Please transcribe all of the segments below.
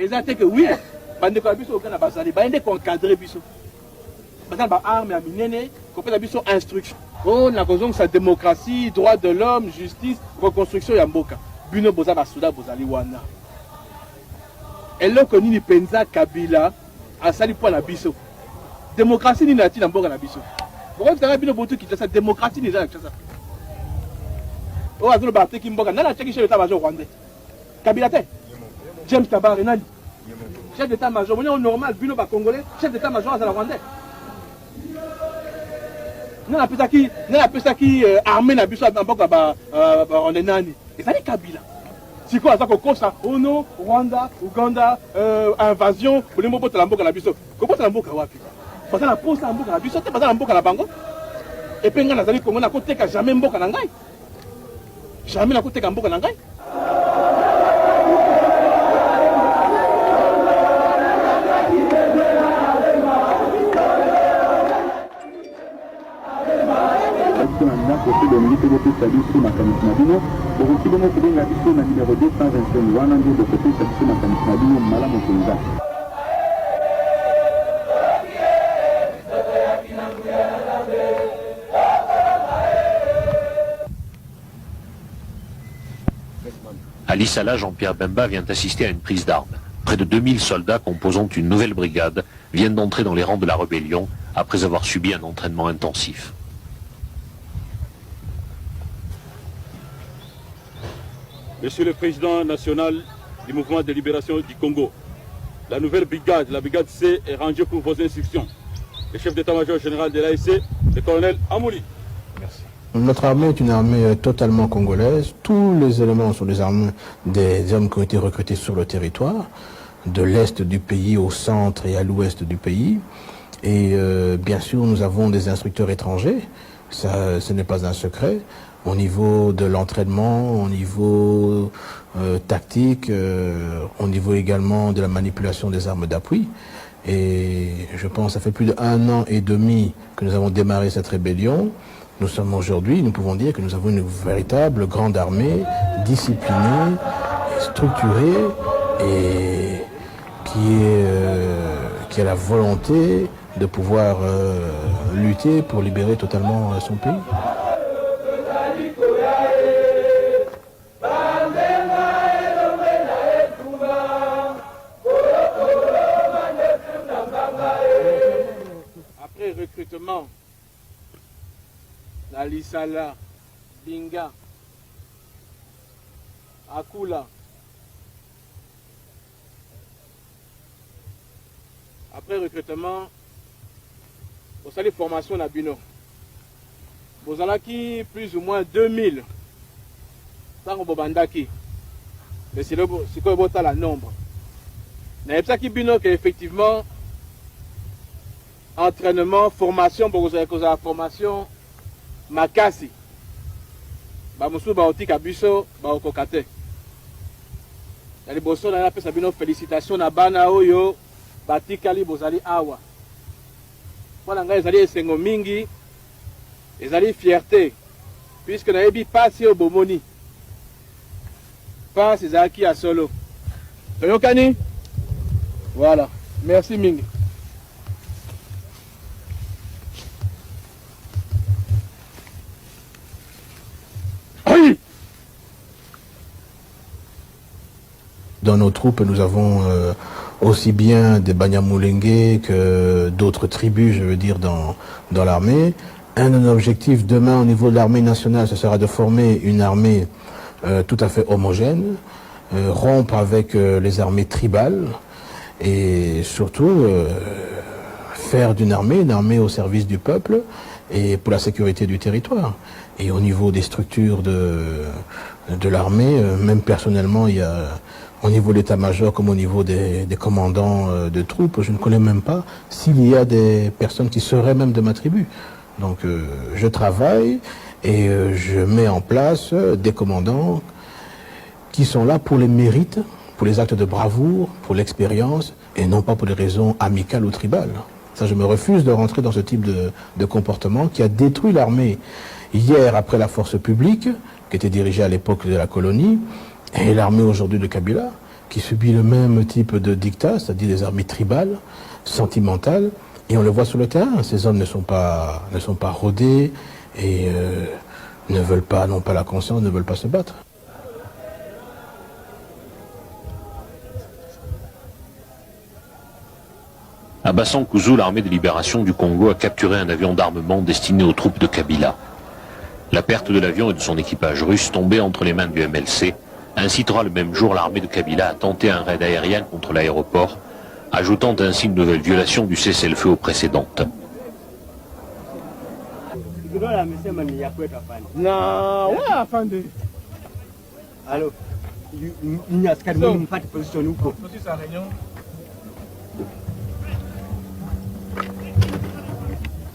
Exactement que oui, bande ko biso kana bazali, bande ko encadrer biso. Bazali ba arme ya minene, ko pesa biso instruction. Oh, na kozong sa démocratie, droit de l'homme, justice, reconstruction ya mboka. Bino boza ba souda bozali wana. Eloko nini penza Kabila asali po na biso. Démocratie ni nati na mboka na biso. Pourquoi tu as bino botu ki sa démocratie ni za na ça. Oh, azolo ba te ki mboka nana cheki chef d'état-major rwandais. Kabila te. James Tabare nani. Chef d'état-major, on est normal bino ba congolais, chef d'état-major à la rwandais. Nana pesa ki armée na biso na mboka ba on est nani. Et ça est Kabila. Si quoi ça ko ça oh non Rwanda, Uganda, invasion, pour les mots pour la mboka na biso. Comment la mboka wapi? Parce que la pose la mboka na biso, te pas la mboka na bango. Et puis nga nazali Congo na côté ka jamais mboka na ngai. Jamais na côté ka mboka na ngai. Côté de l'unité de Salut Macanisme Nabino, pour aussi de notre numéro 221 Wanango de côté Salut Macanisme Nabino, Malamotunza. À Lissala, Jean-Pierre Bemba vient assister à une prise d'armes. Près de 2000 soldats composant une nouvelle brigade viennent d'entrer dans les rangs de la rébellion après avoir subi un entraînement intensif. Monsieur le Président national du mouvement de libération du Congo, la nouvelle brigade, la brigade C, est rangée pour vos instructions. Le chef d'état-major général de l'AEC, le colonel Amouli. Merci. Notre armée est une armée totalement congolaise. Tous les éléments sont des armes des hommes qui ont été recrutés sur le territoire, de l'est du pays au centre et à l'ouest du pays. Et bien sûr, nous avons des instructeurs étrangers. Ça, ce n'est pas un secret. Au niveau de l'entraînement, au niveau tactique, au niveau également de la manipulation des armes d'appui. Et je pense que ça fait plus d'1 an et demi que nous avons démarré cette rébellion. Nous sommes aujourd'hui, nous pouvons dire que nous avons une véritable grande armée, disciplinée, structurée et qui a la volonté de pouvoir lutter pour libérer totalement son pays. Après recrutement, la Lissala, Binga, Akula. Après recrutement, vous allez formation à Bino. Vous allez qui plus ou moins 2000. Ça vous bandaki. Mais c'est quoi votre la nombre. Mais ça qui Bino que effectivement entraînement, formation pour vous avez la formation makasi. Ba musu ba otika biso ba okokate. Yali boso na pesa bino félicitations na bana oyo batikali bozali awa. Wana ngai ezali esengo mingi, ezali fierté puisque na yebi pasi au bomoni. Passe ezaki à solo. Toyokani? Voilà. Merci mingi. Dans nos troupes, nous avons aussi bien des Banyamulenge que d'autres tribus, je veux dire, dans l'armée. Un de nos objectifs demain au niveau de l'armée nationale, ce sera de former une armée tout à fait homogène, rompre avec les armées tribales et surtout faire d'une armée une armée au service du peuple et pour la sécurité du territoire. Et au niveau des structures de l'armée, même personnellement, il y a au niveau de l'état-major comme au niveau des commandants de troupes, je ne connais même pas s'il y a des personnes qui seraient même de ma tribu. Donc je travaille et je mets en place des commandants qui sont là pour les mérites, pour les actes de bravoure, pour l'expérience et non pas pour des raisons amicales ou tribales. Ça, je me refuse de rentrer dans ce type de comportement qui a détruit l'armée hier après la force publique, qui était dirigée à l'époque de la colonie, et l'armée aujourd'hui de Kabila, qui subit le même type de dictat, c'est-à-dire des armées tribales, sentimentales, et on le voit sur le terrain. Ces hommes ne sont pas rodés et n'ont pas la conscience, ne veulent pas se battre. À Bassankouzou, l'armée de libération du Congo a capturé un avion d'armement destiné aux troupes de Kabila. La perte de l'avion et de son équipage russe tombé entre les mains du MLC incitera le même jour l'armée de Kabila à tenter un raid aérien contre l'aéroport, ajoutant ainsi une nouvelle violation du cessez-le-feu aux précédentes.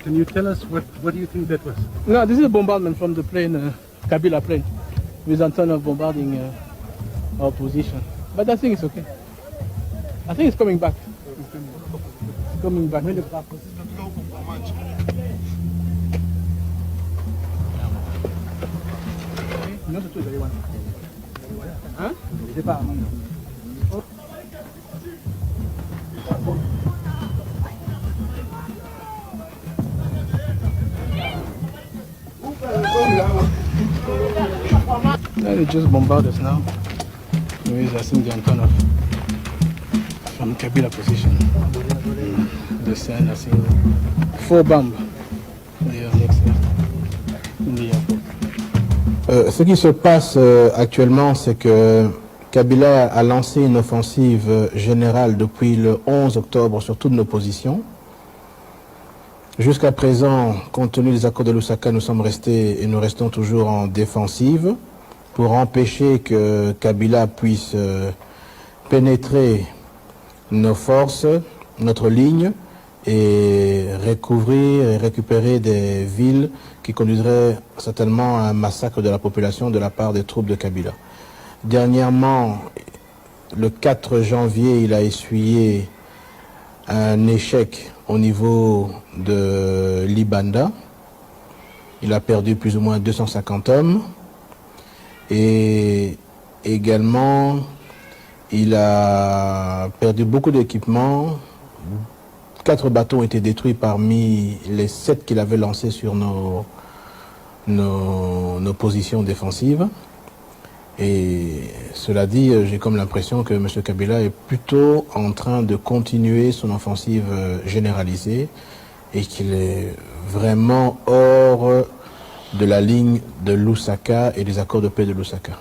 Can you tell us what do you think that was? No, this is a bombardment from the plane, Kabila plane, with Antonov bombarding our position. But I think it's okay. I think it's coming back. It's coming back. Hein? They just bombard us now. With I think the Antonov from Kabila position. They send I think 4 bombs next year in the airport. Ce qui se passe actuellement, c'est que Kabila a lancé une offensive générale depuis le 11 octobre sur toutes nos positions. Jusqu'à présent, compte tenu des accords de Lusaka, nous sommes restés et nous restons toujours en défensive pour empêcher que Kabila puisse pénétrer nos forces, notre ligne, et recouvrir et récupérer des villes qui conduiraient certainement à un massacre de la population de la part des troupes de Kabila. Dernièrement, le 4 janvier, il a essuyé un échec au niveau de Libanda. Il a perdu plus ou moins 250 hommes. Et également, il a perdu beaucoup d'équipements. 4 bateaux ont été détruits parmi les 7 qu'il avait lancés sur nos positions défensives. Et cela dit, j'ai comme l'impression que M. Kabila est plutôt en train de continuer son offensive généralisée et qu'il est vraiment hors de la ligne de Lusaka et des accords de paix de Lusaka.